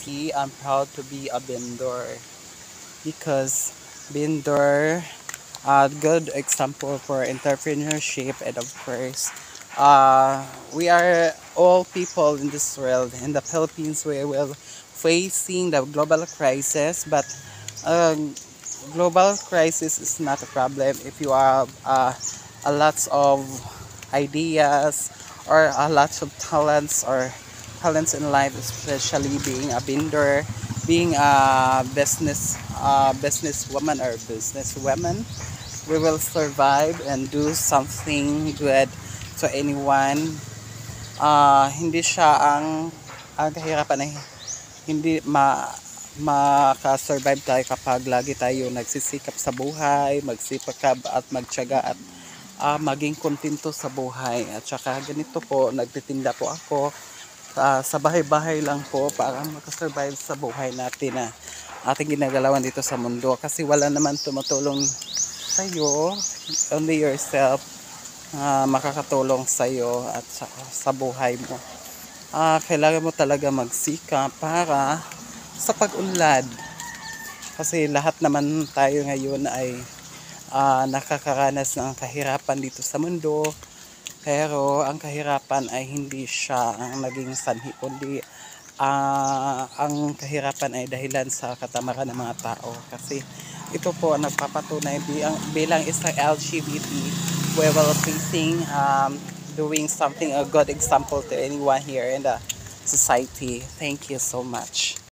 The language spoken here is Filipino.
society, I'm proud to be a vendor because vendor a good example for entrepreneurship, and of course we are all people in this world. In the Philippines we will facing the global crisis, but um, global crisis is not a problem if you have a lots of ideas or a lots of talents in life, especially being a vendor, being a business woman or business woman. We will survive and do something good to anyone. Hindi siya ang kahirapan ay hindi makasurvive tayo kapag lagi tayo nagsisikap sa buhay, magsipag at magtiyaga at maging kontento sa buhay. At saka ganito po, nagtitinda po ako sa bahay-bahay lang po para makasurvive sa buhay natin na ating ginagalawan dito sa mundo. Kasi wala naman tumutulong sa iyo, only yourself makakatulong sa iyo at sa buhay mo. Kailangan mo talaga magsika para sa pag-unlad. Kasi lahat naman tayo ngayon ay nakakaranas ng kahirapan dito sa mundo. Pero ang kahirapan ay hindi siya ang naging sanhi, kundi ang kahirapan ay dahilan sa katamaran ng mga tao. Kasi ito po ang nagpapatunay bilang isang LGBT, we will facing doing something, a good example to anyone here in the society. Thank you so much.